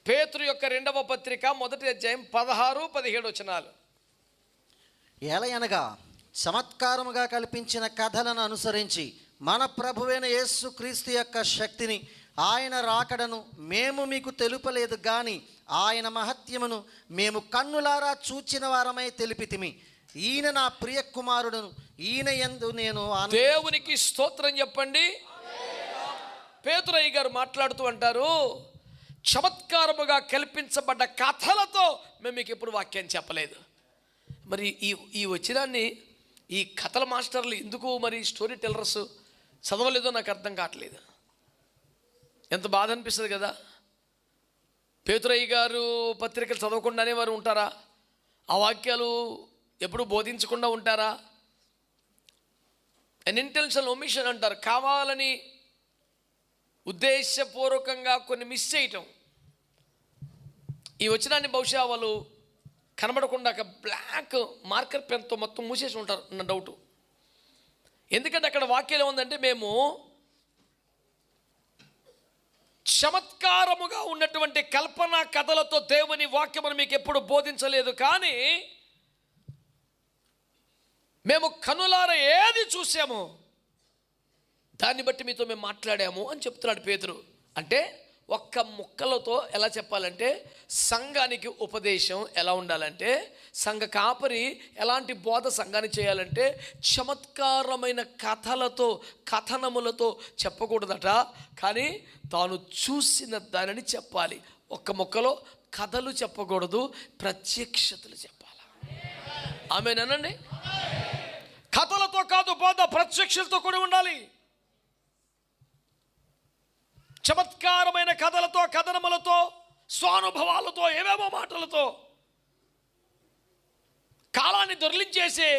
పేతురు యొక్క 2వ పత్రిక 1వ అధ్యాయం 16-17 వచనాలు. ఏలయనగా చమత్కారముగా కల్పించిన కథలను అనుసరించి మన ప్రభువైన యేసు క్రీస్తు యొక్క శక్తిని, ఆయన రాకడను మేము మీకు తెలుపలేదు గాని ఆయన మహత్యమును మేము కన్నులారా చూచిన వారమై తెలిపితిమి. ఈయన నా ప్రియ కుమారుడును, ఈయన యందు నేను దేవునికి స్తోత్రం చెప్పండి. పేతురయ్య గారు మాట్లాడుతూ అంటారు, చమత్కారముగా కల్పించబడ్డ కథలతో మేము మీకు ఎప్పుడు వాక్యాన్ని చెప్పలేదు. మరి ఈ వచనాన్ని ఈ కథల మాస్టర్లు ఎందుకు మరి స్టోరీ టెల్లర్స్ చదవలేదో నాకు అర్థం కావట్లేదు. ఎంత బాధ అనిపిస్తుంది కదా. పేతురయ్య గారు పత్రికలు చదవకుండానే వారు ఉంటారా? ఆ వాక్యాలు ఎప్పుడు బోధించకుండా ఉంటారా? అన్ఇంటెన్షనల్ ఒమిషన్ అంటారు, కావాలని ఉద్దేశపూర్వకంగా కొన్ని మిస్ చేయటం. ఈ వచనాన్ని బహుశా వాళ్ళు కనబడకుండా బ్లాక్ మార్కర్ పెన్తో మొత్తం మూసేసి ఉంటారు నా డౌటు. ఎందుకంటే అక్కడ వాక్యం ఏముందంటే, మేము చమత్కారముగా ఉన్నటువంటి కల్పన కథలతో దేవుని వాక్యమును మీకు ఎప్పుడు బోధించలేదు, కానీ మేము కనులార ఏది చూసామో దాన్ని బట్టి మీతో మేము మాట్లాడాము అని చెప్తున్నాడు పేతురు. అంటే ఒక్క ముక్కలతో ఎలా చెప్పాలంటే, సంఘానికి ఉపదేశం ఎలా ఉండాలంటే, సంఘ కాపరి ఎలాంటి బోధ సంఘానికి చేయాలంటే, చమత్కారమైన కథలతో కథనములతో చెప్పకూడదట, కానీ తాను చూసిన దానిని చెప్పాలి. ఒక్క ముక్కలో కథలు చెప్పకూడదు, ప్రత్యక్షతలు చెప్పాలి. ఆమేనండి. కథలతో కాదు బోధ, ప్రత్యక్షలతో కూడా ఉండాలి. చమత్కారమైన కథలతో, కథనములతో, స్వానుభవాలతో, ఏవేమో మాటలతో కాలాన్ని దొర్లించేసే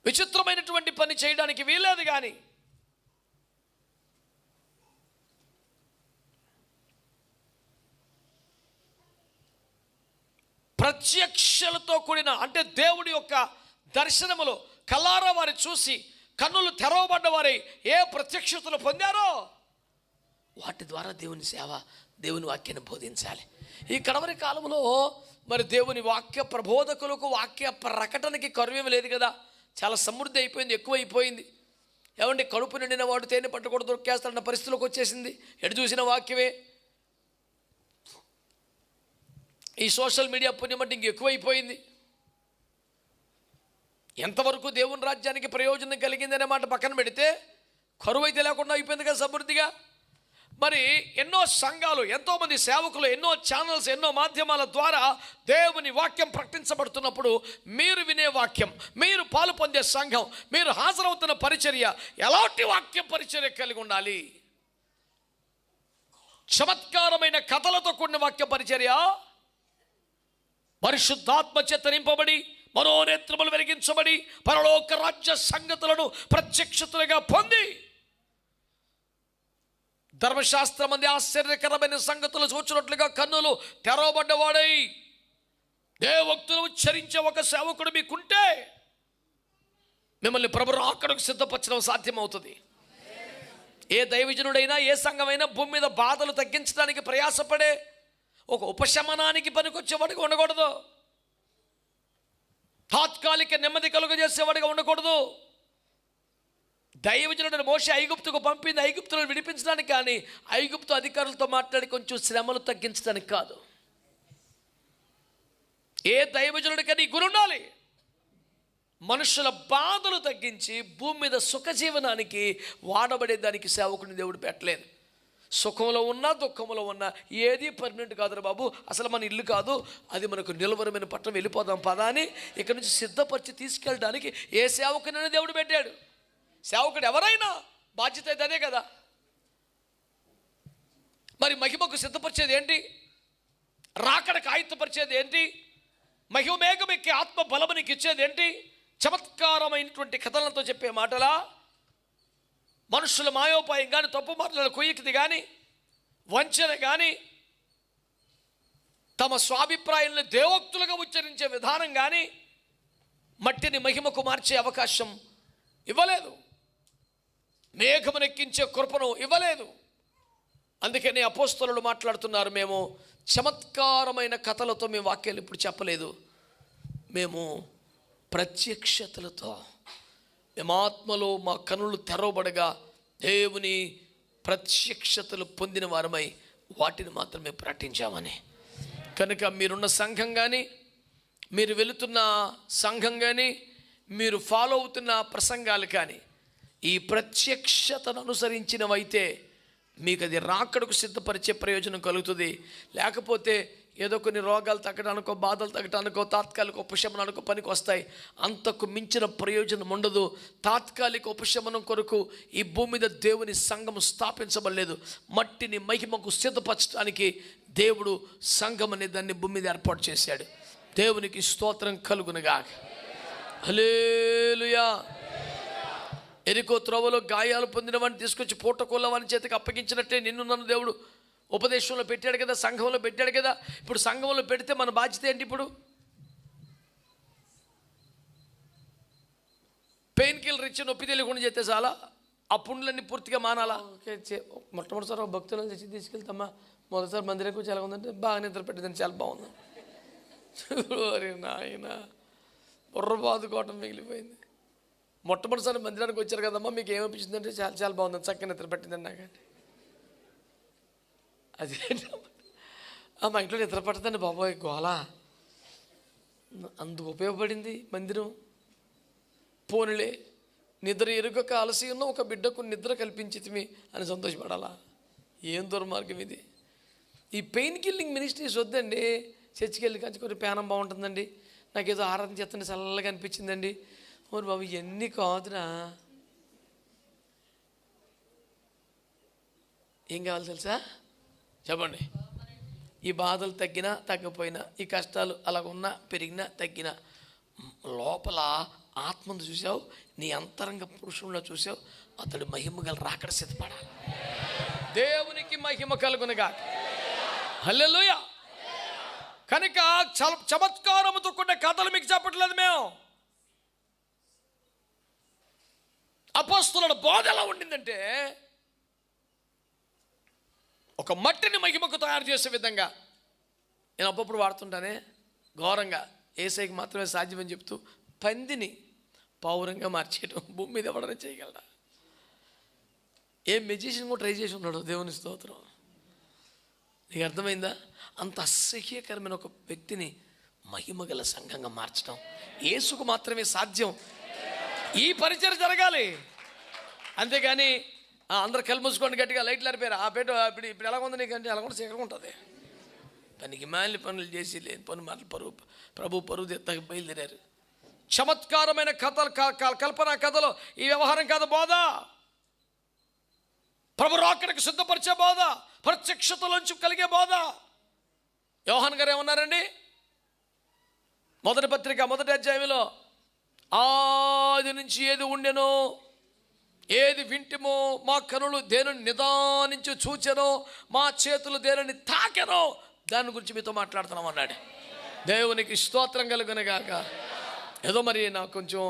విచిత్రమైనటువంటి పని చేయడానికి వీల్లేదు. కానీ ప్రత్యక్షలతో కూడిన, అంటే దేవుడి యొక్క దర్శనములో కల్లారా వారి చూసి కన్నులు తెరవబడ్డ వారి ఏ ప్రత్యక్షతలు పొందారో వాటి ద్వారా దేవుని సేవ, దేవుని వాక్యాన్ని బోధించాలి. ఈ కడవరి కాలంలో మరి దేవుని వాక్య ప్రబోధకులకు, వాక్య ప్రకటనకి కరువేమి లేదు కదా. చాలా సమృద్ధి అయిపోయింది, ఎక్కువ అయిపోయింది. ఏమంటే కడుపు నిండిన వాడు తేనె పట్టు కూడా దొరికేస్తాడన్న పరిస్థితిలోకి వచ్చేసింది. ఎటు చూసిన వాక్యమే. ఈ సోషల్ మీడియా పుణ్యం అంటే ఇంక ఎక్కువైపోయింది. ఎంతవరకు దేవుని రాజ్యానికి ప్రయోజనం కలిగిందనే మాట పక్కన పెడితే కరువు అయితే లేకుండా అయిపోయింది కదా సమృద్ధిగా. మరి ఎన్నో సంఘాలు, ఎంతోమంది సేవకులు, ఎన్నో ఛానల్స్, ఎన్నో మాధ్యమాల ద్వారా దేవుని వాక్యం ప్రకటించబడుతున్నప్పుడు మీరు వినే వాక్యం, మీరు పాలు పొందే సంఘం, మీరు హాజరవుతున్న పరిచర్య ఎలాంటి వాక్య పరిచర్య కలిగి ఉండాలి? చమత్కారమైన కథలతో కూడిన వాక్య పరిచర్య, పరిశుద్ధాత్మ చేత నింపబడి మనోనేత్రములు వెలిగించబడి పరలోక రాజ్య సంగతులను ప్రత్యక్షతలుగా పొంది ధర్మశాస్త్రమంది ఆశ్చర్యకరమైన సంగతులు చూచినట్లుగా కన్నులు తెరవబడ్డవాడై దేవోక్తులు ఉచ్చరించే ఒక సేవకుడు మీకుంటే మిమ్మల్ని ప్రభు రాకడకు సిద్ధపరచడం సాధ్యమవుతుంది. ఏ దైవజనుడైనా, ఏ సంఘమైనా భూమి మీద బాధలు తగ్గించడానికి ప్రయాసపడే ఒక ఉపశమనానికి పనికొచ్చేవాడిగా ఉండకూడదు. తాత్కాలిక నెమ్మది కలుగజేసేవాడిగా ఉండకూడదు. దైవజనుడైన మోషే ఐగుప్తుకు పంపింది ఐగుప్తులను విడిపించడానికి, కానీ ఐగుప్తు అధికారులతో మాట్లాడి కొంచెం శ్రమలు తగ్గించడానికి కాదు. ఏ దైవజనుడికని గురి ఉండాలి. మనుషుల బాధలు తగ్గించి భూమి మీద సుఖజీవనానికి వాడబడేదానికి సేవకుని దేవుడు పెట్టలేదు. సుఖంలో ఉన్నా దుఃఖంలో ఉన్నా ఏది పర్మనెంట్ కాదురా బాబు, అసలు మన ఇల్లు కాదు, అది మనకు నిలవరమైన పట్టణం, వెళ్ళిపోదాం పదా అని ఇక్కడ నుంచి సిద్ధపరిచి తీసుకెళ్ళడానికి ఏ సేవకునైనా దేవుడు పెట్టాడు. సేవకుడు ఎవరైనా బాధ్యత అయితే అదే కదా. మరి మహిమకు సిద్ధపరిచేది ఏంటి? రాకడకు ఆయుత్తపరిచేది ఏంటి? మహిమ మేఘమెక్కి ఆత్మ బలమునికి ఇచ్చేది ఏంటి? చమత్కారమైనటువంటి కథలతో చెప్పే మాటలా? మనుషుల మాయోపాయం కానీ, తప్పు మాటల కొయ్యకిది కానీ, వంచన కానీ, తమ స్వాభిప్రాయాలను దేవోక్తులుగా ఉచ్చరించే విధానం కానీ మట్టిని మహిమకు మార్చే అవకాశం ఇవ్వలేదు. మేఘమునెక్కించే కృపను ఇవ్వలేదు. అందుకని అపోస్తలులు మాట్లాడుతున్నారు, మేము చమత్కారమైన కథలతో మేము వాక్యాలు ఇప్పుడు చెప్పలేదు, మేము ప్రత్యక్షతలతో, మేము ఆత్మలో మా కనులు తెరవబడగా దేవుని ప్రత్యక్షతలు పొందిన వారమై వాటిని మాత్రమే ప్రకటించామని. కనుక మీరున్న సంఘం కానీ, మీరు వెళుతున్న సంఘం కానీ, మీరు ఫాలో అవుతున్న ప్రసంగాలు కానీ ఈ ప్రత్యక్షతను అనుసరించినవైతే మీకు అది రాకడకు సిద్ధపరిచే ప్రయోజనం కలుగుతుంది. లేకపోతే ఏదో కొన్ని రోగాలు తగ్గడానికో, బాధలు తగ్గడానికో, తాత్కాలిక ఉపశమనానికో పనికి వస్తాయి. అంతకు మించిన ప్రయోజనం ఉండదు. తాత్కాలిక ఉపశమనం కొరకు ఈ భూమి మీద దేవుని సంఘం స్థాపించబడలేదు. మట్టిని మహిమకు సిద్ధపరచడానికి దేవుడు సంఘం అనే దాన్ని భూమి మీద ఏర్పాటు చేశాడు. దేవునికి స్తోత్రం కలుగునుగా. హల్లెలూయా. ఎరికో త్రోవలో గాయాలు పొందిన వాడిని తీసుకొచ్చి పూటకోళ్ళ వాని చేతికి అప్పగించినట్టే నిన్ను నన్ను దేవుడు ఉపదేశంలో పెట్టాడు కదా, సంఘంలో పెట్టాడు కదా. ఇప్పుడు సంఘంలో పెడితే మన బాధ్యత ఏంటి? ఇప్పుడు పెయిన్ కిల్లర్ ఇచ్చి నొప్పి తెలియకుండా చేస్తే చాలా, ఆ పుండ్లన్నీ పూర్తిగా మానాలా? మొట్టమొదటిసారి భక్తులను తెచ్చి తీసుకెళ్తామా, మొదటిసారి మందిరం కూర్చో ఎలా ఉందంటే బాగా నిద్ర పెట్టిందని, చాలా బాగుంది. నాయన బుర్ర బాదుకోవటం మిగిలిపోయింది. మొట్టమొదటిసారి మందిరానికి వచ్చారు కదమ్మా, మీకు ఏమనిపించిందంటే చాలా చాలా బాగుంది, చక్కగా నిద్ర పెట్టిందండి నాకంటే. అదే మా ఇంట్లో నిద్ర పట్టదండి బాబోయ్ గోళ, అందుకు ఉపయోగపడింది మందిరం. పోనిలే, నిద్ర ఎరుగక అలసి ఉన్న ఒక బిడ్డకు నిద్ర కల్పించితిమి అని సంతోషపడాలా? ఏం దుర్మార్గం ఇది. ఈ పెయిన్ కిల్లింగ్ మినిస్ట్రీస్ వద్దండి. చర్చికి వెళ్ళి కానీ కొంచెం పేనం బాగుంటుందండి, నాకేదో ఆరాధన చేస్తుంటే చల్లగా అనిపించిందండి. ఓరు బాబు ఇవన్నీ కాదురా. ఏం కావాలి తెలుసా? చెప్పండి. ఈ బాధలు తగ్గినా తగ్గపోయినా, ఈ కష్టాలు అలాగున్నా పెరిగినా తగ్గినా, లోపల ఆత్మను చూసావు, నీ అంతరంగ పురుషుల్లో చూసావు, అతడు మహిమ గల రాకడ సిద్ధపడాలి. దేవునికి మహిమ కలుగునుగా. హల్లెలూయా. కనుక చమత్కారముతో కూడిన కథలు మీకు చెప్పట్లేదు మేము. అపోస్తలుల బోధ ఎలా ఉండిందంటే, ఒక మట్టిని మహిమకు తయారు చేసే విధంగా. నేను అప్పుడప్పుడు వాడుతుంటానే ఘోరంగా, యేసయ్యకి మాత్రమే సాధ్యమని చెప్తూ పందిని పౌరంగా మార్చేయడం భూమి మీద ఎవడనే చేయగలరా? ఏ మెజిషియన్ కూడా ట్రై చేసి ఉన్నాడు. దేవుని స్తోత్రం. నీకు అర్థమైందా? అంత అసహ్యకరమైన ఒక వ్యక్తిని మహిమగల సంఘంగా మార్చడం యేసుకు మాత్రమే సాధ్యం. ఈ పరిచయం జరగాలి. అంతేగాని అందరు కళ్ళు మూసుకోండి, గట్టిగా లైట్లు అరిపోయారు, ఆ పేట ఇప్పుడు ఎలా ఉంది నీకంటే ఎలా కూడా చీకగా ఉంటుంది. పనికి మాలిన పనులు చేసి లేని పని మాటలు ప్రభు పరువు ఎత్తకి బయలుదేరారు. చమత్కారమైన కథలు, కల్పన కథలు ఈ వ్యవహారం కాదు బోధ. ప్రభు రాకడకు సిద్ధపరిచే బోధ, ప్రత్యక్షతలోంచి కలిగే బోధ. యోహాన్ గారు ఏమన్నారండి? మొదటి పత్రిక 1వ అధ్యాయంలో, ఆది నుంచి ఏది ఉండెనో, ఏది వింటిమో, మా కనులు దేనిని నిదానించి చూచెనో, మా చేతులు దేనిని తాకెనో, దాని గురించి మీతో మాట్లాడుతున్నాం అన్నాడు. దేవునికి స్తోత్రం కలుగునుగాక. ఏదో మరి నాకు కొంచెం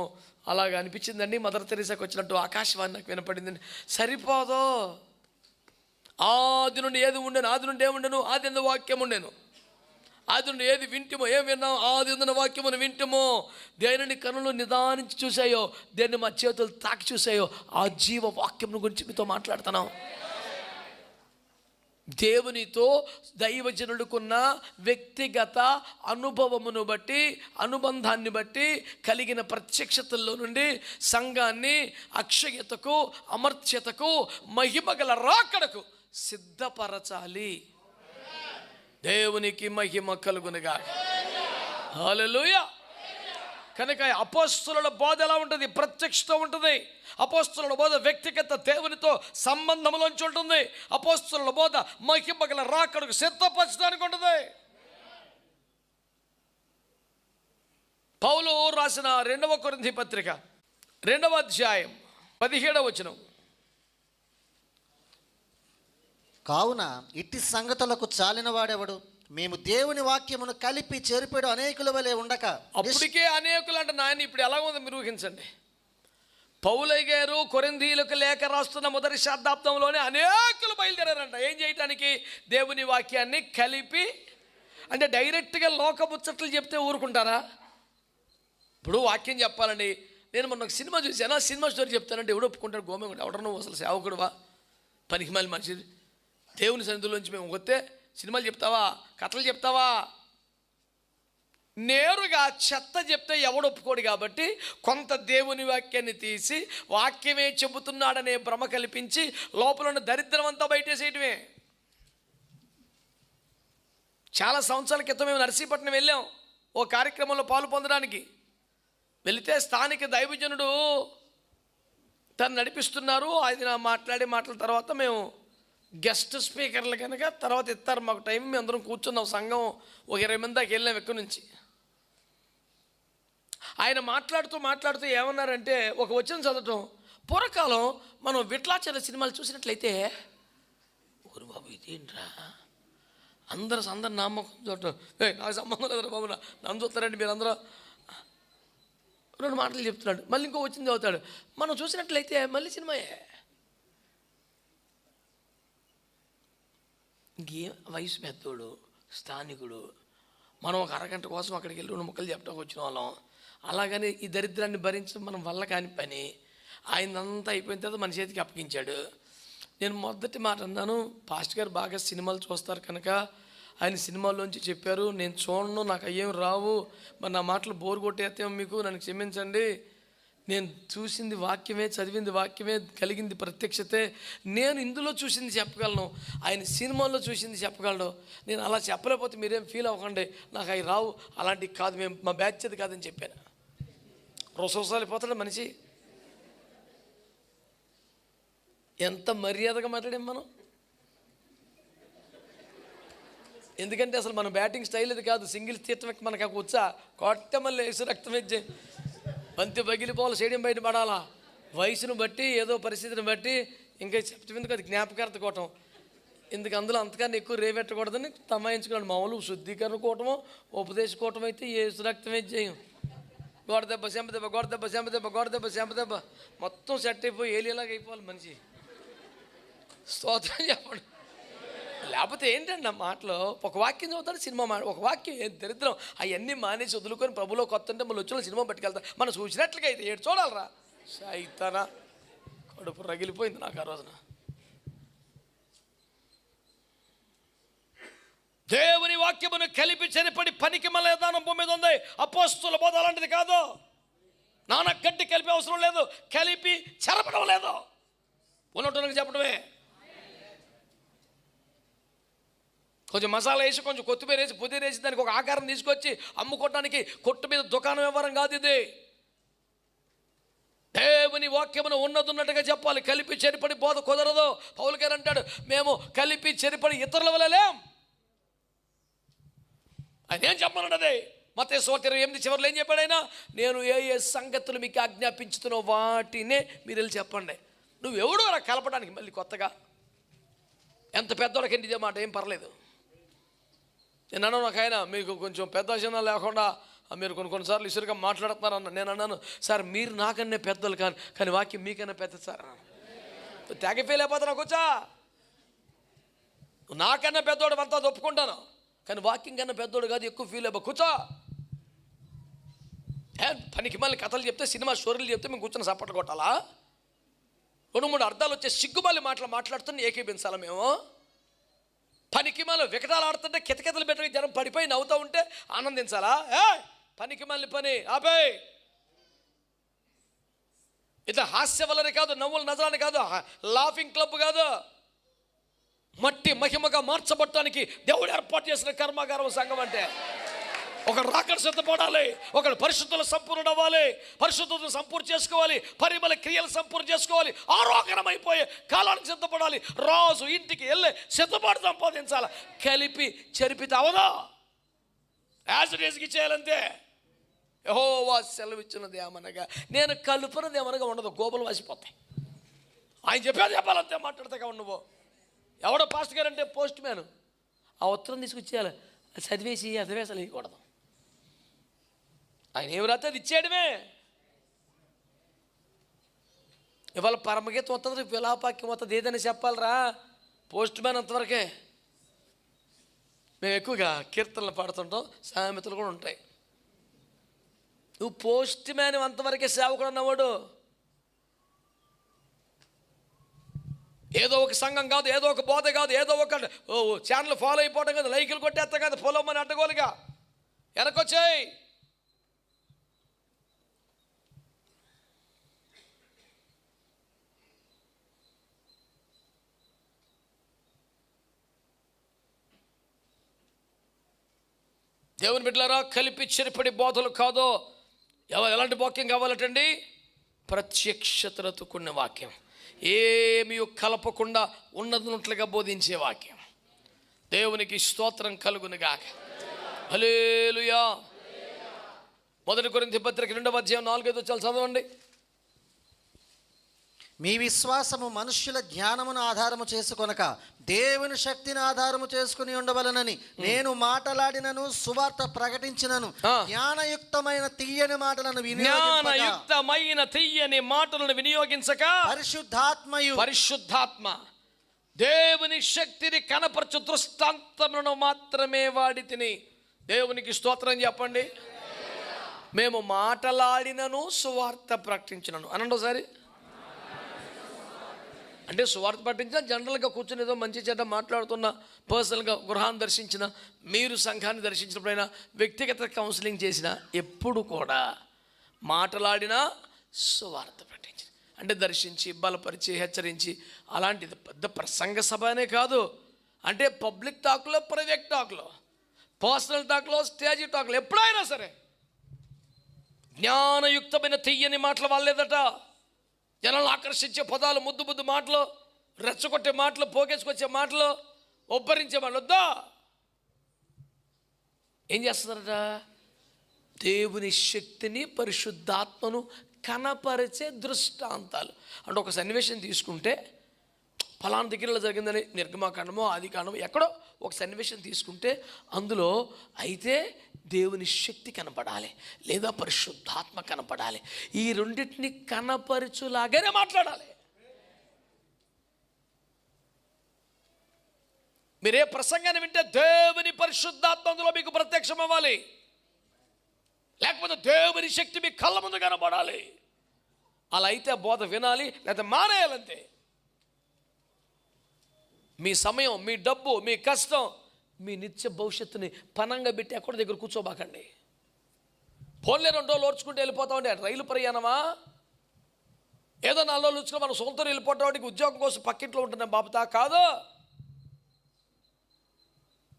అలాగ అనిపించిందండి, మదర్ తెరీసాకు వచ్చినట్టు ఆకాశవాణి నాకు వినపడిందండి. సరిపోదో. ఆది నుండి ఏది ఉండెను, ఆది నుండి ఏముండెను, ఆది ఎందు వాక్యం ఉండెను, ఆది నుండి ఏది వింటిమో, ఏం విన్నాం, ఆది ఉందిన వాక్యమును వింటిమో, దేనిని కనులు నిదానించి చూసాయో, దేన్ని మా చేతులు తాకి చూసాయో, ఆ జీవ వాక్యం గురించి మీతో మాట్లాడుతున్నాం. దేవునితో దైవజనుడుకున్న వ్యక్తిగత అనుభవమును బట్టి, అనుబంధాన్ని బట్టి కలిగిన ప్రత్యక్షతల్లో నుండి సంఘాన్ని అక్షయతకు, అమర్త్యతకు, మహిమగల రాకడకు సిద్ధపరచాలి. దేవునికి మహిమ కలుగునుగా. హల్లెలూయా. కనుక అపోస్తలుల బోధ ఎలా ఉంటుంది? ప్రత్యక్షత ఉంటుంది. అపోస్తలుల బోధ వ్యక్తిగత దేవునితో సంబంధంలోంచి ఉంటుంది. అపోస్తలుల బోధ మహిమగల రాకడకు సిద్ధపరచడానికి ఉంటుంది. పౌలు రాసిన 2వ కొరింథీ పత్రిక 2వ అధ్యాయం 17వ వచనం. కావున ఇట్టి సంగతులకు చాలిన వాడెవడు? మేము దేవుని వాక్యమును కలిపి చెరిపెడు అనేకుల వలె ఉండక. అప్పటికే అనేకులు అంటే నాయన ఇప్పుడు ఎలా ఉందో మీరు ఊహించండి. పౌలయ్య గారు కొరింథీయులకు లేఖ రాస్తున్న మొదటి శతాబ్దంలోనే అనేకులు బయలుదేరారంట. ఏం చేయటానికి? దేవుని వాక్యాన్ని కలిపి. అంటే డైరెక్ట్గా లోకముచ్చట్లు చెప్తే ఊరుకుంటారా? ఇప్పుడు వాక్యం చెప్పాలండి. నేను మొన్న ఒక సినిమా చూసాను, ఆ సినిమా స్టోరీ చెప్తానంటే ఎవడు ఒప్పుకుంటాడు? గోమే ఎవడన్నా అసలు సేవకుడువా? పనికి మాలి మనిషి. దేవుని సన్నిధిలోంచి మేము వస్తే సినిమాలు చెప్తావా, కథలు చెప్తావా? నేరుగా చెత్త చెప్తే ఎవడు ఒప్పుకోడు. కాబట్టి కొంత దేవుని వాక్యాన్ని తీసి వాక్యమే చెబుతున్నాడనే భ్రమ కల్పించి లోపల ఉన్న దరిద్రం అంతా బయటేసేయటమే. చాలా సంవత్సరాల క్రితం మేము నర్సీపట్నం వెళ్ళాం ఓ కార్యక్రమంలో పాలు పొందడానికి. వెళితే స్థానిక దైవజనుడు తను నడిపిస్తున్నారు. ఆయన మాట్లాడే మాటల తర్వాత మేము గెస్ట్ స్పీకర్లు కనుక తర్వాత ఇస్తారు మాకు టైం. మేము అందరం కూర్చున్నాం, సంఘం ఒక 20 మంది దాకా వెళ్ళాం ఎక్కడి నుంచి. ఆయన మాట్లాడుతూ ఏమన్నారంటే ఒక వచనం చదవటం. పూర్వకాలం మనం విట్లాచార్య సినిమాలు చూసినట్లయితే ఊరు బాబు ఇదేంట్రా అందరు నామకం చూడటం, నాకు సంబంధం లేదు బాబు నన్ను చూస్తారండి మీరు అందరూ 2 మాటలు చెప్తున్నాడు, మళ్ళీ ఇంకో వచ్చింది చదువుతాడు. మనం చూసినట్లయితే మళ్ళీ సినిమాయే. ఇంకేం వయసు పెద్దోడు స్థానికుడు, మనం ఒక అరగంట కోసం అక్కడికి వెళ్ళి 2 ముక్కలు చెప్పడానికి వచ్చిన వాళ్ళం. అలాగని ఈ దరిద్రాన్ని భరించడం మనం వల్ల కాని పని. ఆయనంతా అయిపోయిన తర్వాత మన చేతికి అప్పగించాడు. నేను మొదటి మాట అన్నాను, పాస్టర్ గారు బాగా సినిమాలు చూస్తారు కనుక ఆయన సినిమాల్లోంచి చెప్పారు, నేను చూడను, నాకు అయ్యేం రావు, మరి నా మాటలు బోరు కొట్టేస్తామో మీకు, నన్ను క్షమించండి. నేను చూసింది వాక్యమే, చదివింది వాక్యమే, కలిగింది ప్రత్యక్షతే. నేను ఇందులో చూసింది చెప్పగలను, ఆయన సినిమాల్లో చూసింది చెప్పగలను. నేను అలా చెప్పలేకపోతే మీరేం ఫీల్ అవ్వకండి, నాకు అవి రావు, అలాంటివి కాదు, మేము మా బ్యాచ్ అది కాదని చెప్పాను. రొసోసాలు పోతాడు మనిషి. ఎంత మర్యాదగా మాట్లాడాం మనం. ఎందుకంటే అసలు మన బ్యాటింగ్ స్టైల్ ఇది కాదు. సింగిల్స్ తీయటం మనకు వచ్చా, కొట్ట మళ్ళీ వేసి రక్తం ఇచ్చే బంతి పగిలిపోవాలి, స్టేడియం బయట పడాలా. వయసును బట్టి ఏదో పరిస్థితిని బట్టి ఇంకా చెప్తే అది జ్ఞాపకార్థ కోవటం. ఎందుకు అందులో అంతకన్నా ఎక్కువ రేపెట్టకూడదని తమాయించుకున్నాడు. మామూలు శుద్ధీకరణ కోవటమో ఉపదేశకోవటం అయితే ఏసు రక్తమే చేయం. గోడదెబ్బ శంపదెబ్బ, గోడదెబ్బ శంపదెబ్బ, గోడదెబ్బ శంపదెబ్బ, మొత్తం సెట్ అయిపోయి ఏలిలాగా అయిపోవాలి మనిషి. స్తోత్రం చెప్పండి. లేకపోతే ఏంటండి నా మాటలో ఒక వాక్యం చదువుతాడు, సినిమా ఒక వాక్యం ఏం దరిద్రం. అవన్నీ మానేసి వదులుకొని ప్రభులో కొత్త అంటే మళ్ళీ వచ్చిన సినిమా పట్టుకెళ్తారు. మనం చూసినట్లుగా అయితే ఏడు చూడాలరా సైతానా. కడుపు రగిలిపోయింది నాకు ఆ రోజున. దేవుని వాక్యమును కలిపి చెరిపడి పనికి మళ్ళీ విధానం భూమి మీద ఉంది. అపోస్తుల బోధ అలాంటిది కాదు. నాన్న గడ్డి కలిపి అవసరం లేదు, కలిపి చెరపడం లేదు, ఉన్నట్టుగా చెప్పడమే. కొంచెం మసాలా వేసి, కొంచెం కొత్తిమీర వేసి, పుదీనా వేసి దానికి ఒక ఆకారం తీసుకొచ్చి అమ్ముకోవడానికి కొట్టు మీద దుకాణం వ్యవహారం కాదు ఇది. దేవుని వాక్యమును ఉన్నట్టుగా చెప్పాలి. కలిపి చెరిపడి బోధ కుదరదు. పౌలు గారు అంటాడు, మేము కలిపి చెరిపడి ఇతరుల వల్ల లేం. ఆయన ఏం చెప్పమన్నది? మత్తయి సువార్త 28 చివరిలో ఏం చెప్పాడు ఆయన? నేను ఏ సంగతులు మీకు ఆజ్ఞాపించుతున్నో వాటినే మీరు వెళ్ళి చెప్పండి. నువ్వెవడు అలా కలపడానికి మళ్ళీ కొత్తగా? ఎంత పెద్దోళ్ళకండి ఇదే మాట, ఏం పర్లేదు. నేను అన్నాను, నాకు ఆయన మీకు కొంచెం పెద్ద విషయం లేకుండా మీరు కొన్నిసార్లు ఇసురుగా మాట్లాడుతున్నారు అన్న. నేను అన్నాను, సార్ మీరు నాకన్నా పెద్దలు కానీ వాక్యం మీకన్నా పెద్దది సార్. తెగ ఫెయిల్ అయిపోతా నాకు వచ్చా. నాకన్నా పెద్దోడు అంతా ఒప్పుకుంటాను, కానీ వాక్యం కన్నా పెద్దోడు కాదు, ఎక్కువ ఫీల్ అయిపో కూర్చో. పనికి మళ్ళీ కథలు చెప్తే, సినిమా స్టోరీలు చెప్తే మేము కూర్చొని సపోర్ట్ కొట్టాలా? 2-3 అర్థాలు వచ్చే సిగ్గుమాలి మాట్లాడుతున్న ఏకీపించాలా మేము? పనికి మళ్ళీ వికటాలు ఆడుతుంటే కితకితలు పెట్టి జనం పడిపోయి నవ్వుతూ ఉంటే ఆనందించాలా? పనికి మళ్ళీ పని ఆపే. ఇట్లా హాస్యవలని కాదు, నవ్వులు నజరాని కాదు, లాఫింగ్ క్లబ్ కాదు. మట్టి మహిమగా మార్చబట్టడానికి దేవుడు ఏర్పాటు చేసిన కర్మాగారం సంఘం అంటే. ఒకడు రాకడ సిద్ధపడాలి, ఒకడు పరిశుద్ధులు సంపూర్ణ అవ్వాలి, పరిశుద్ధులను సంపూర్ణ చేసుకోవాలి, పరిమళ క్రియలు సంపూర్ణ చేసుకోవాలి, ఆరోగ్యమైపోయే కాలానికి సిద్ధపడాలి, రోజు ఇంటికి వెళ్ళి సిద్ధపాటు సంపాదించాలి. కలిపి చెరిపితే అవదా? యాజిటేజ్కి చేయాలంతే. యెహోవా సెలవిచ్చినది ఏమనగా, నేను కలుపునది ఏమనగా ఉండదు, గోపులు వాసిపోతాయి. ఆయన చెప్పేది చెప్పాలంతే, మాట్లాడతాగా నువ్వు. ఎవడో పాస్టర్ గారు అంటే పోస్ట్ మ్యాన్, ఆ ఉత్తరం తీసుకొచ్చేయాలి, చదివేసి అదివేసాలు వేయకూడదు. ఆయన ఏమి రాస్తే అది ఇచ్చేయడమే. ఇవాళ పరమగీతం వస్తుంది, విలాపాక్యం వస్తుంది, ఏదని చెప్పాలరా? పోస్ట్ మ్యాన్ అంతవరకే. మేము ఎక్కువగా కీర్తనలు పాడుతుంటాం, సామెతలు కూడా ఉంటాయి. నువ్వు పోస్ట్ మ్యాన్ అంతవరకే సేవకుడు అన్నవాడు. ఏదో ఒక సంఘం కాదు, ఏదో ఒక బోధ కాదు, ఏదో ఒక ఛానల్ ఫాలో అయిపోవడం కాదు, లైకులు కొట్టేస్తా కాదు, పొలమ్మని అడ్డగోలుగా వెనకొచ్చాయి. దేవుని బిడ్డలారా, కలిపి చెరిపడి బోధలు కాదో. ఎలాంటి వాక్యం కావాలటండి? ప్రత్యక్షతలతో కూడిన వాక్యం, ఏమీ కలపకుండా ఉన్నట్లుగా బోధించే వాక్యం. దేవునికి స్తోత్రం కలుగునుగాక. హల్లెలూయా. 1 కొరింథీ పత్రిక 2:4 చదవండి. మీ విశ్వాసము మనుష్యుల జ్ఞానమును ఆధారము చేసుకొనక దేవుని శక్తిని ఆధారము చేసుకుని ఉండవలనని నేను మాటలాడినను సువార్త ప్రకటించినను జ్ఞానయుక్తమైన తీయని మాటలను వినియోగించక పరిశుద్ధాత్మ దేవుని శక్తిని కనపరచు దృష్టాంతములను మాత్రమే వాడి తిని. దేవునికి స్తోత్రం చెప్పండి. మేము మాటలాడినను సువార్త ప్రకటించినను అనండి ఒకసారి. అంటే సువార్త పట్టించిన జనరల్గా కూర్చొని ఏదో మంచి చెడ్డ మాట్లాడుతున్న, పర్సనల్గా గృహాన్ని దర్శించిన, మీరు సంఘాన్ని దర్శించినప్పుడైనా, వ్యక్తిగత కౌన్సిలింగ్ చేసిన, ఎప్పుడు కూడా మాటలాడినా సువార్త పట్టించిన అంటే దర్శించి, బలపరిచి, హెచ్చరించి, అలాంటిది పెద్ద ప్రసంగ సభ అనే కాదు. అంటే పబ్లిక్ టాక్లో, ప్రైవేట్ టాక్లో, పర్సనల్ టాక్లో, స్టేజ్ టాక్లో, ఎప్పుడైనా సరే జ్ఞానయుక్తమైన తీయని మాటలు వాళ్ళేదట. జనాలను ఆకర్షించే పదాలు, ముద్దు ముద్దు మాటలు, రెచ్చగొట్టే మాటలు, పోగేసుకొచ్చే మాటలు, ఒబ్బరించే మాటలు వద్దా. ఏం చేస్తున్నారట? దేవుని శక్తిని, పరిశుద్ధాత్మను కనపరిచే దృష్టాంతాలు. అంటే ఒక సన్నివేశం తీసుకుంటే, ఫలానా దగ్గరలో జరిగిందని, నిర్గమాకాండమో ఆదికాండమో ఎక్కడో ఒక సన్నివేశం తీసుకుంటే, అందులో అయితే దేవుని శక్తి కనపడాలి, లేదా పరిశుద్ధాత్మ కనపడాలి. ఈ రెండింటిని కనపరచులాగానే మాట్లాడాలి. మీరే ప్రసంగాన్ని వింటే దేవుని పరిశుద్ధాత్మ అందులో మీకు ప్రత్యక్షం అవ్వాలి, లేకపోతే దేవుని శక్తి మీ కళ్ళ ముందు కనపడాలి. అలా అయితే బోధ వినాలి, లేదా మానేయాలంతే. మీ సమయం, మీ డబ్బు, మీ కష్టం, మీ నిత్య భవిష్యత్తుని పనంగా పెట్టి ఎక్కడి దగ్గర కూర్చోబాకండి. ఫోన్లే 2 రోజులు ఓర్చుకుంటూ వెళ్ళిపోతా ఉండే రైలు ప్రయాణమా? ఏదో 4 రోజులు వచ్చుకుని మనం సొంతూరు వెళ్ళిపోవటం వాటికి ఉద్యోగం కోసం పక్కింట్లో ఉంటున్నాం బాబుతా కాదు.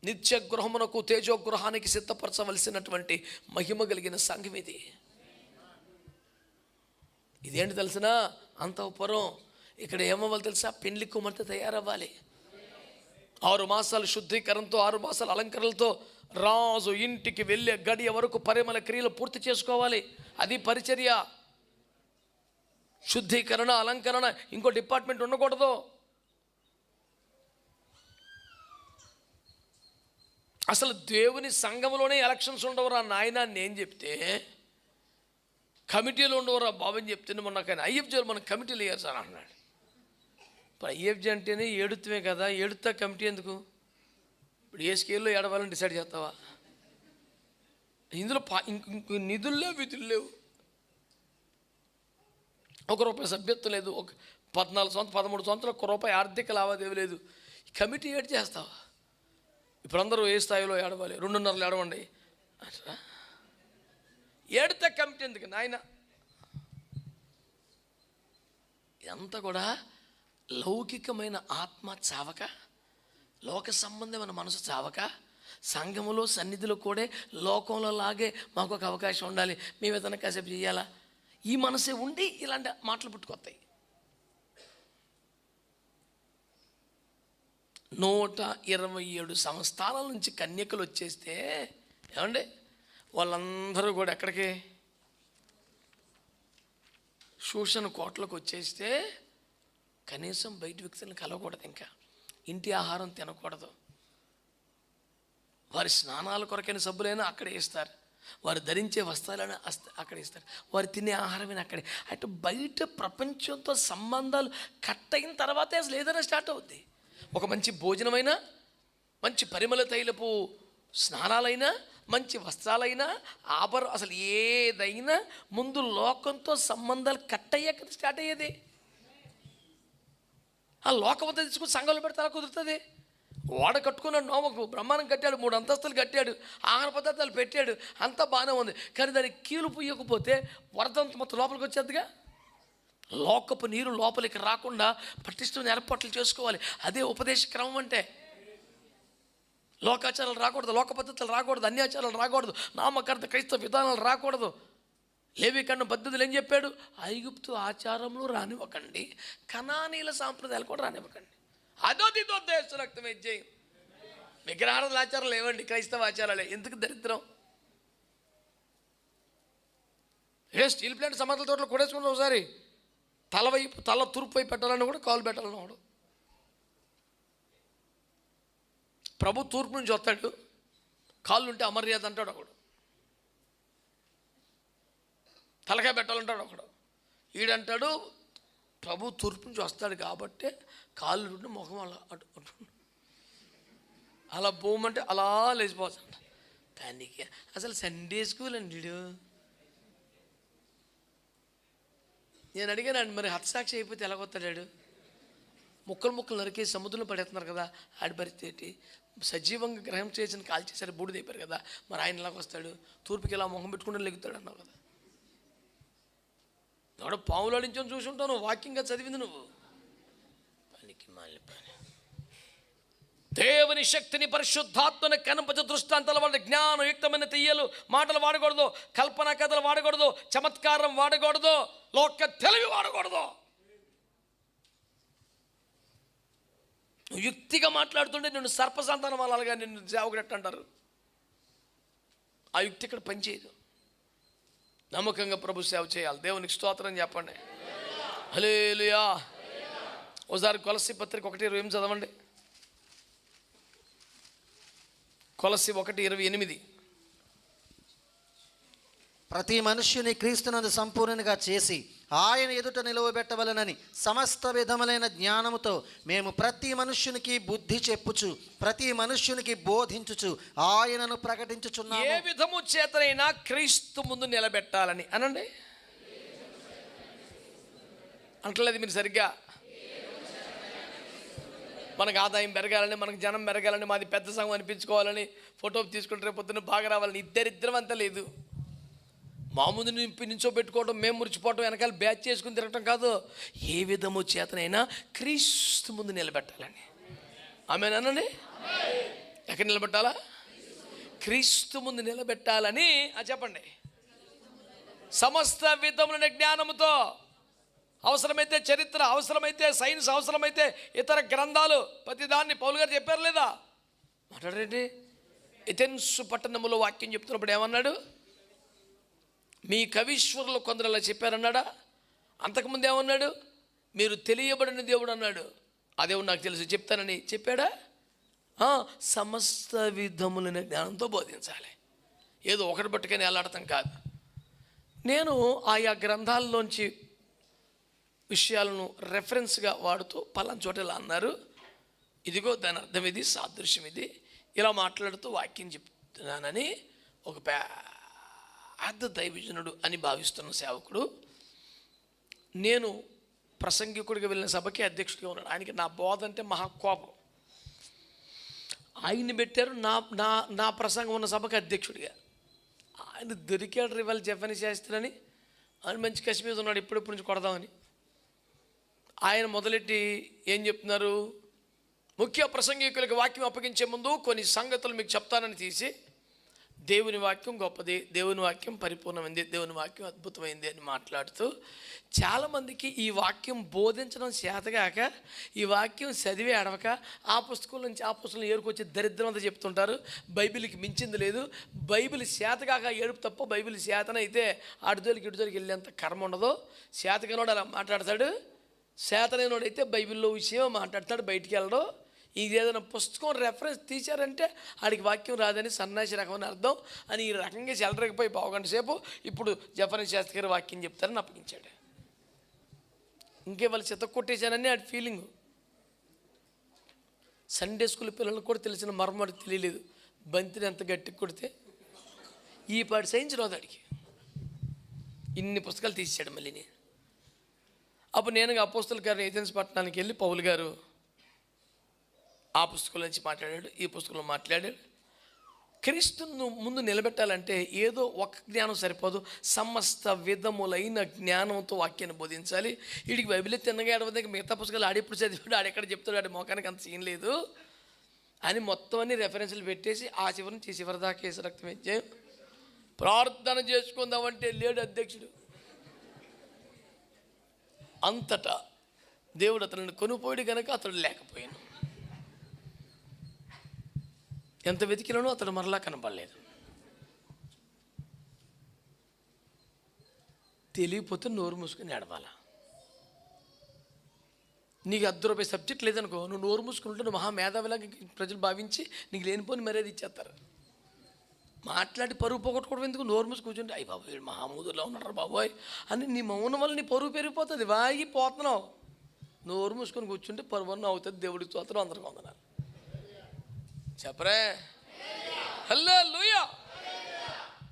నిత్య గృహమునకు, తేజో గృహానికి సిద్ధపరచవలసినటువంటి మహిమ కలిగిన సంఘం ఇది. ఇదేంటి తెలిసినా? అంతఃపురం. ఇక్కడ ఏమవ్వాలి తెలుసా? పెళ్లి కుమార్తె తయారవ్వాలి. 6 మాసాలు శుద్ధీకరణతో, 6 మాసాలు అలంకరణలతో రాజు ఇంటికి వెళ్ళే గడియ వరకు పరిమళ క్రియలు పూర్తి చేసుకోవాలి. అది పరిచర్య. శుద్ధీకరణ, అలంకరణ, ఇంకో డిపార్ట్మెంట్ ఉండకూడదు. అసలు దేవుని సంఘంలోనే ఎలక్షన్స్ ఉండవురా నాయన నేను చెప్తే, కమిటీలు ఉండవురా బాబు అని చెప్తే, మొన్న కానీ ఐఎఫ్జీలో మన కమిటీలు వేయాలి సార్ అన్నాడు. ఇప్పుడు ఐఎఫ్జీ అంటేనే ఏడుతువే కదా, ఏడుతా కమిటీ ఎందుకు? ఇప్పుడు ఏ స్కేల్లో ఏడవాలని డిసైడ్ చేస్తావా? ఇందులో ఇంకో నిధులు లేవు, విధులు లేవు, ₹1 సభ్యత్వం లేదు, ఒక 13 సంవత్సరాలు ₹1 ఆర్థిక లావాదేవీ లేదు. కమిటీ ఏడు చేస్తావా? ఇప్పుడు అందరూ ఏ స్థాయిలో ఏడవాలి? 2.5 ఏడవండి అంటారా? ఏడితే కమిటీ ఎందుకు నాయన? ఇదంతా కూడా లౌకికమైన ఆత్మ చావక, లోక సంబంధమైన మనసు చావక, సంఘములో సన్నిధిలో కూడా లోకంలో లాగే మాకు ఒక అవకాశం ఉండాలి, మేము ఏదైనా కాసేపు చేయాలా, ఈ మనసే ఉండి ఇలాంటి మాటలు పుట్టుకొస్తాయి. 127 సంస్థానాల నుంచి కన్యకలు వచ్చేస్తే ఏమండి వాళ్ళందరూ కూడా ఎక్కడికి? శూషణ కోటలకు వచ్చేస్తే కనీసం బయట వ్యక్తులను కలవకూడదు, ఇంకా ఇంటి ఆహారం తినకూడదు. వారి స్నానాల కొరకైన సబ్బులైనా అక్కడే ఇస్తారు. వారు ధరించే వస్త్రాలను అక్కడ ఇస్తారు, వారు తినే ఆహారమైన అక్కడే. అంటే బయట ప్రపంచంతో సంబంధాలు కట్ అయిన తర్వాతే అసలు ఏదైనా స్టార్ట్ అవుద్ది. ఒక మంచి భోజనమైనా, మంచి పరిమళ తైలపు స్నానాలైనా, మంచి వస్త్రాలైనా, అసలు ఏదైనా ముందు లోకంతో సంబంధాలు కట్ అయ్యాక కదా స్టార్ట్ అయ్యేది. ఆ లోకమంతా తీసుకుని సంఘాలు పెడితే అలా కుదురుతుంది. వాడ కట్టుకున్నాడు, నోమకు బ్రహ్మాండం కట్టాడు, 3 అంతస్తులు కట్టాడు, ఆహార పదార్థాలు పెట్టాడు, అంతా బాగానే ఉంది. కానీ దానికి కీలు పుయ్యకపోతే వరదంతా మొత్తం లోపలికి వచ్చేదిగా. లోకపు నీరు లోపలికి రాకుండా పటిష్టమైన ఏర్పాట్లు చేసుకోవాలి. అదే ఉపదేశ క్రమం అంటే. లోకాచారాలు రాకూడదు, లోక పద్ధతులు రాకూడదు, అన్యాచారాలు రాకూడదు, నామకర్త క్రైస్తవ విధానాలు రాకూడదు. లేవికన్ను పద్ధతులు ఏం చెప్పాడు? ఐగుప్తు ఆచారంలో రానివ్వకండి, కనానీల సాంప్రదాయాలు కూడా రానివ్వకండి. అదోదితో దేశ రక్తం ఇచ్చేయి. విగ్రహారాధన ఆచారాలు ఏవండి? క్రైస్తవ ఆచారాలే. ఎందుకు దరిద్రం? స్టీల్ ప్లాంట్ సమాధుల తోటలో కొడేసుకుంటాం. ఒకసారి తల తూర్పు వైపు పెట్టాలని కూడా కాలు పెట్టాలని వాడు. ప్రభు తూర్పు నుంచి వస్తాడు, కాళ్ళు ఉంటే అమర్యాద అంటాడు ఒకడు. తలకాయ పెట్టాలంటాడు ఒకడు. ఈడంటాడు ప్రభు తూర్పు నుంచి వస్తాడు కాబట్టి కాళ్ళు ఉంటే ముఖం అలా అలా పోమంటే అలా లేచిపోతాడు. దానికి అసలు సండే స్కూల్ అండి వీడు. నేను అడిగానండి, మరి హతసాక్షి అయిపోతే ఎలాగొస్తాడాడు? ముక్కలు నరికేసి సముద్రంలో పడేస్తున్నారు కదా, ఆడి పరిస్థితి ఏంటి? సజీవంగా గ్రహం చేసిన కాల్ చేశారు, బూడిద అయిపోయారు కదా, మరి ఆయన ఎలాగ వస్తాడు? తూర్పుకి ఇలా మొహం పెట్టుకుంటే లెగుతాడు అన్నావు కదా. ఎవడో పాములు ఆడించని చూసి ఉంటావు నువ్వు, వాక్యంగా చదివింది నువ్వు. పనికి మాలి పని. దేవుని శక్తిని, పరిశుద్ధాత్మని కనుపచ దృష్టాంతాల వల్ల జ్ఞానయుక్తమైన తెయ్యలు మాటలు వాడకూడదు, కల్పన కథలు వాడకూడదు, చమత్కారం వాడకూడదు, లోక తెలివి వాడకూడదు. నువ్వు యుక్తిగా మాట్లాడుతుంటే నిన్ను సర్పసంతానం వాళ్ళగా నిన్ను సేవకుడట్టు అంటారు. ఆ యుక్తి ఇక్కడ పనిచేయదు. నమ్మకంగా ప్రభు సేవ చేయాలి. దేవునికి స్తోత్రం చెప్పండి. హల్లెలూయా. ఒకసారి కొలస్సీ పత్రిక 1:28 చదవండి. కొలస్సీ 1:28. ప్రతి మనుష్యుని క్రీస్తునందు సంపూర్ణంగా చేసి ఆయన ఎదుట నిలువబెట్టవలనని సమస్త విధములైన జ్ఞానముతో మేము ప్రతి మనుష్యునికి బుద్ధి చెప్పుచు, ప్రతి మనుష్యునికి బోధించుచు ఆయనను ప్రకటించుచున్నాము. ఏ విధము చేతనైనా క్రీస్తు ముందు నిలబెట్టాలని అనండి. అంటలేదు మీరు సరిగ్గా. మనకు ఆదాయం పెరగాలని, మనకు జనం పెరగాలని, మాది పెద్ద సంఘం అనిపించుకోవాలని, ఫోటో తీసుకుంటే రేపు పొద్దున్న బాగా రావాలని ఇద్దరిద్దరం అంతా లేదు. మామూలు నించోబెట్టుకోవడం, మేము మురిచిపోవటం, వెనకాల బ్యాచ్ చేసుకుని తిరగటం కాదు. ఏ విధము చేతనైనా క్రీస్తు ముందు నిలబెట్టాలని. ఆమేనండి. ఎక్కడ నిలబెట్టాలా? క్రీస్తు ముందు నిలబెట్టాలని చెప్పండి. సమస్త విధములైన జ్ఞానముతో, అవసరమైతే చరిత్ర, అవసరమైతే సైన్స్, అవసరమైతే ఇతర గ్రంథాలు, ప్రతిదాన్ని పౌలు గారు చెప్పారు లేదా? మాట్లాడండి. ఎథెన్సు పట్టణములో వాక్యం చెప్తున్నప్పుడు ఏమన్నాడు? మీ కవీశ్వరులు కొందరు అలా చెప్పారన్నాడా? అంతకుముందు ఏమన్నాడు? మీరు తెలియబడిన దేవుడు అన్నాడు. ఆ దేవుడు నాకు తెలుసు చెప్తానని చెప్పాడా? సమస్త విధములైన జ్ఞానంతో బోధించాలి. ఏదో ఒకటి పట్టుకొని వెళ్ళాడతాం కాదు. నేను ఆయా గ్రంథాల్లోంచి విషయాలను రెఫరెన్స్గా వాడుతూ పలానా చోట ఇలా అన్నారు, ఇదిగో దాని అర్థం ఇది, సాదృశ్యం ఇది, ఇలా మాట్లాడుతూ వాక్యం చెప్తున్నానని ఒక పెద్ద దైవజనుడు అని భావిస్తున్న సేవకుడు, నేను ప్రసంగికుడిగా వెళ్ళిన సభకి అధ్యక్షుడిగా ఉన్నాడు. ఆయనకి నా బోధ అంటే మహాకోపం. ఆయన్ని పెట్టారు నా ప్రసంగం ఉన్న సభకి అధ్యక్షుడిగా. ఆయన దొరికాడు రివల్ జఫనీ శాస్త్రి ఆయన మంచి కసి మీద ఉన్నాడు, ఇప్పుడిప్పుడు నుంచి కొడదామని. ఆయన మొదలెట్టి ఏం చెప్తున్నారు? ముఖ్య ప్రసంగికులకు వాక్యం అప్పగించే ముందు కొన్ని సంగతులు మీకు చెప్తానని తీసి, దేవుని వాక్యం గొప్పది, దేవుని వాక్యం పరిపూర్ణమైంది, దేవుని వాక్యం అద్భుతమైంది అని మాట్లాడుతూ, చాలామందికి ఈ వాక్యం బోధించడం చేతగాక, ఈ వాక్యం చదివే అడవక, ఆ పుస్తకం నుంచి ఆ పుస్తకం ఏరుకొచ్చి దరిద్రం అంతా చెప్తుంటారు. బైబిల్కి మించింది లేదు. బైబిల్ చేతగాక ఏడుపు తప్ప, బైబిల్ చేతనైతే అడుదోలికి ఇడుదోలికి వెళ్ళేంత కర్మ ఉండదు. చేతగానోడు అలా మాట్లాడతాడు, చేతనైనోడైతే బైబిల్లో విషయం మాట్లాడతాడు, బయటికి వెళ్ళడం. ఇది ఏదైనా పుస్తకం రెఫరెన్స్ తీశారంటే ఆడికి వాక్యం రాదని సన్నాసి రకమని అర్థం అని ఈ రకంగా చెలరకపోయి పావుగంట సేపు ఇప్పుడు జఫరీ శాస్త్రి గారు వాక్యం చెప్తారని అప్పగించాడు. ఇంకే వాళ్ళు చిత్త కొట్టేశానని ఆడి ఫీలింగు. సండే స్కూల్ పిల్లలకు కూడా తెలిసిన మర్మడు తెలియలేదు. బంతిని ఎంత గట్టికి కొడితే ఈ పాటి సైన్స్ రాదు ఆడికి. ఇన్ని పుస్తకాలు తీసాడు. మళ్ళీ నేను అప్పుడు నేను అపోస్తల గారు ఏథెన్స్ పట్టణానికి వెళ్ళి పౌలు గారు ఆ పుస్తకం నుంచి మాట్లాడాడు, ఈ పుస్తకంలో మాట్లాడాడు. క్రీస్తును ముందు నిలబెట్టాలంటే ఏదో ఒక జ్ఞానం సరిపోదు, సమస్త విధములైన జ్ఞానంతో వాక్యాన్ని బోధించాలి. వీడికి బైబిల్ తిన్నగా ఏడవదాక మిగతా పుస్తకాలు ఆడెప్పుడు చదివాడు, ఆడెక్కడ చెప్తాడు, ఆడి మోకానికి అంత సీన్ లేదు అని మొత్తం అన్ని రెఫరెన్స్లు పెట్టేసి ఆ చివరి నుంచి చివరి దాకా వేసి రక్తం ఇచ్చే ప్రార్థన చేసుకుందామంటే లేడు అధ్యక్షుడు. అంతటా దేవుడు అతను కొనుపోయాడు కనుక అతడు లేకపోయాను. ఎంత వెతికినానో అతడు మరలా కనపడలేదు. తెలియకపోతే నోరు మూసుకుని ఏడవాల. నీకు ₹10 సబ్జెక్ట్ లేదనుకో, నువ్వు నోరు మూసుకుంటే నువ్వు మహామేధావిలాగా ప్రజలు భావించి నీకు లేనిపోని మర్యాద ఇచ్చేస్తారు. మాట్లాడి పరువు పోగొట్టుకోవడం ఎందుకు? నోరు మూసి కూర్చుంటే అయ్యి బాబు వీడు మహామూదులో ఉన్నాడు బాబోయ్ అని నీ మౌనం వల్ల నీ పరువు పెరిగిపోతుంది. వాగిపోతున్నావు. నోరు మూసుకొని కూర్చుంటే పరువన్న అవుతుంది. దేవుడికి స్తోత్రం, అందరికి వందనాలు చెప్పరే. హల్లెలూయా.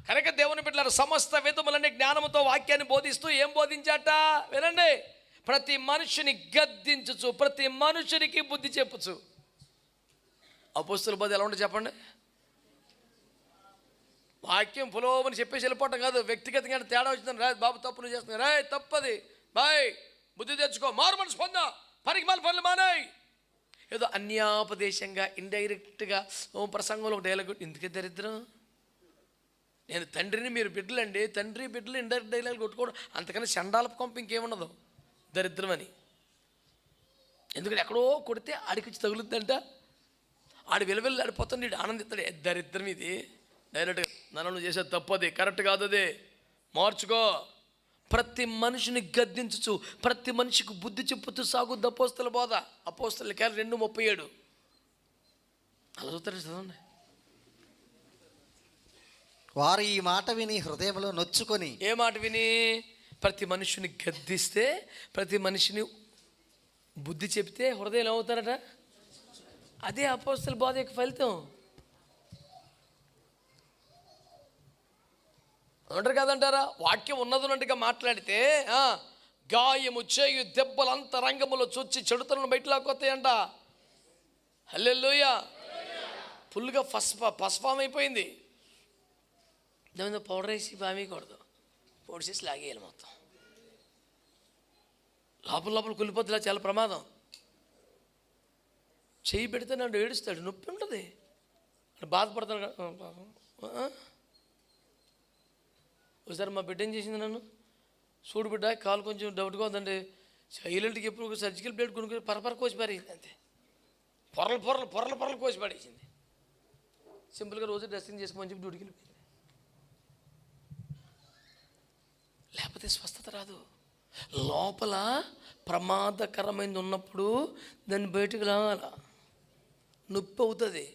కనుక దేవుని బిడ్డలారా, సమస్త విధములనే జ్ఞానముతో వాక్యాన్ని బోధిస్తూ ఏం బోధించాట వినండి, ప్రతి మనుషుని గద్దించుచు, ప్రతి మనుషునికి బుద్ధి చెప్పుచు. అపోస్తలుల బోధ ఎలా ఉంటుంది చెప్పండి? వాక్యం పులోమని చెప్పేసి వెళ్ళిపోవటం కాదు. వ్యక్తిగతంగా తేడా వచ్చిందని, రా బాబు తప్పు నువ్వు చేస్తున్నావు, రా తప్పది బాయ్ బుద్ధి తెచ్చుకో, మారు మనసు పొందా, పనికి మాల పనులు మానాయి. ఏదో అన్యాపదేశంగా ఇండైరెక్ట్గా ప్రసంగంలో ఒక డైలాగ్. ఎందుకే దరిద్రం, నేను తండ్రిని మీరు బిడ్డలండి, తండ్రి బిడ్డలు ఇండైరెక్ట్ డైలాగ్ కొట్టుకోవడం అంతకన్నా చండాలపు కొంప ఇంకేమున్నదు దరిద్రం అని. ఎందుకంటే ఎక్కడో కొడితే ఆడికి వచ్చి తగులుద్దంట, ఆడి విలువెళ్ళి ఆడిపోతుంది, వీడు ఆనందిస్తాడు. దరిద్రం ఇది. డైరెక్ట్గా నన్ను చేసే తప్పది, కరెక్ట్ కాదు, అది మార్చుకో. ప్రతి మనిషిని గద్దించుచు, ప్రతి మనిషికి బుద్ధి చెప్పుతూ సాగుద్ది అపోస్తల బోధ. అపోస్తల కార్యం 2:37 అలా చూస్తారు చదవండి. వారు ఈ మాట విని హృదయంలో నొచ్చుకొని. ఏ మాట విని? ప్రతి మనిషిని గద్దిస్తే, ప్రతి మనిషిని బుద్ధి చెప్తే హృదయం అవుతారట. అదే అపోస్తల బోధ యొక్క ఫలితం. అంటారు కదంటారా? వాక్యం ఉన్నదన్నట్టుగా మాట్లాడితే గాయము చేయు దెబ్బలు అంతరంగములో చొచ్చి చెడుతలను బయటలోకి వస్తాయంట. హల్లెలూయా. ఫుల్గా ఫస్ఫామ్ అయిపోయింది. దాని మీద పౌడర్ వేసి బామేయకూడదు, పౌడర్ చేసి లాగేయాలి మొత్తం. లోపల కులిపోతులా, చాలా ప్రమాదం. చెయ్యి పెడితే నన్ను ఏడుస్తాడు, నొప్పి ఉంటుంది, బాధపడతాడు. ఒకసారి మా బిడ్డ ఏం చేసింది, నన్ను చూడు బిడ్డ కాలు కొంచెం డౌట్గా ఉందండి, సైలెంట్గా ఎప్పుడు సర్జికల్ ప్లేట్ కొనుక్కొని పరపర కోసి పారేసింది. అంతే, పొరలు కోసి పడేసింది. సింపుల్గా రోజు డ్రెస్సింగ్ చేసుకోమని చెప్పి డ్యూటీకి వెళ్ళిపోయింది. లేకపోతే స్వస్థత రాదు. లోపల ప్రమాదకరమైనది ఉన్నప్పుడు దాన్ని బయటకు రావాల. నొప్పి అవుతుంది,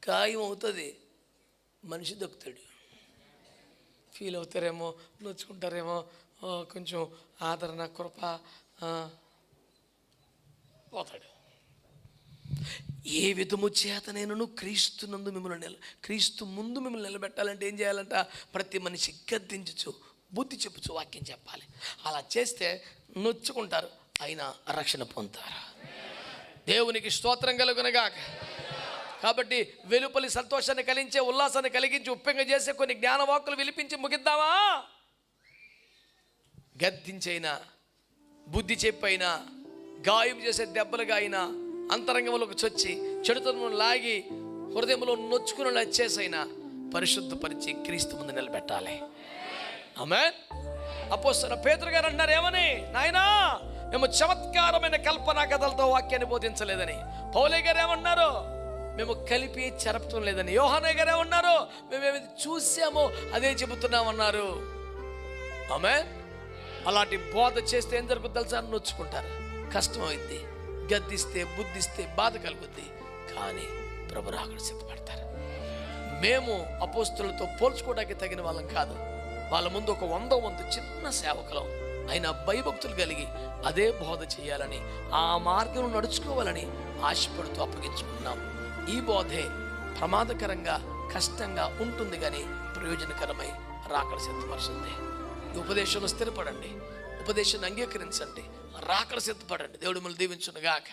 గాయం అవుతుంది, మనిషి దొక్కుతాడు. ఫీల్ అవుతారేమో, నొచ్చుకుంటారేమో, కొంచెం ఆదరణ కృప పోతాడు. ఏ విధము చేత నేను క్రీస్తు ముందు మిమ్మల్ని నిలబెట్టాలంటే ఏం చేయాలంట? ప్రతి మనిషి గద్దించు, బుద్ధి చెప్పుచు వాక్యం చెప్పాలి. అలా చేస్తే నొచ్చుకుంటారు, అయినా రక్షణ పొందుతారు. దేవునికి స్తోత్రం కలుగునగాక. కాబట్టి వెలుపలి సంతోషాన్ని కలిగించే, ఉల్లాసాన్ని కలిగించి, ఉప్పెంగా చేసే కొన్ని జ్ఞానవాక్కులు విలిపించి ముగిద్దామా? గద్దించైనా, బుద్ధి చెప్పైనా, గాయం చేసే దెబ్బలుగా అయినా, అంతరంగంలోకి చొచ్చి చెడుతనం లాగి హృదయంలో నొచ్చుకుని వచ్చేసైనా పరిశుద్ధపరిచి క్రీస్తు ముందు నిలబెట్టాలి. ఆమేన్. అపోస్తలుడు పేతురు గారు అన్నారు ఏమని? నాయనా, మేము చమత్కారమైన కల్పనా కథలతో వాక్యాన్ని బోధించలేదని. పౌలే గారు ఏమన్నారు? మేము కలిపి చెరపటం లేదని. యోహానే గారు ఏమన్నారు? మేము ఏమి చూసామో అదే చెబుతున్నామన్నారు. ఆమేన్. అలాంటి బోధ చేస్తే ఏం జరుగుతుంది తెలుసా? నొచ్చుకుంటారు, కష్టం అవుద్ది, గద్దిస్తే, బుద్ధిస్తే బాధ కలుగుద్ది. కానీ ప్రభు రాకడ సిద్ధపడతారు. మేము అపోస్తులతో పోల్చుకోవడానికి తగిన వాళ్ళం కాదు. వాళ్ళ ముందు ఒక 100 వంతు చిన్న సేవకులం అయినా భయభక్తులు కలిగి అదే బోధ చేయాలని, ఆ మార్గం నడుచుకోవాలని ఆశపడుతూ అప్పగించుకున్నాం. ఈ బోధే ప్రమాదకరంగా కష్టంగా ఉంటుంది కానీ ప్రయోజనకరమై రాకడ సిద్ధపరుస్తుంది. ఈ ఉపదేశంలో స్థిరపడండి, ఉపదేశాన్ని అంగీకరించండి, రాకడ సిద్ధపడండి. దేవుడు మిమ్మల్ని దీవించును గాక.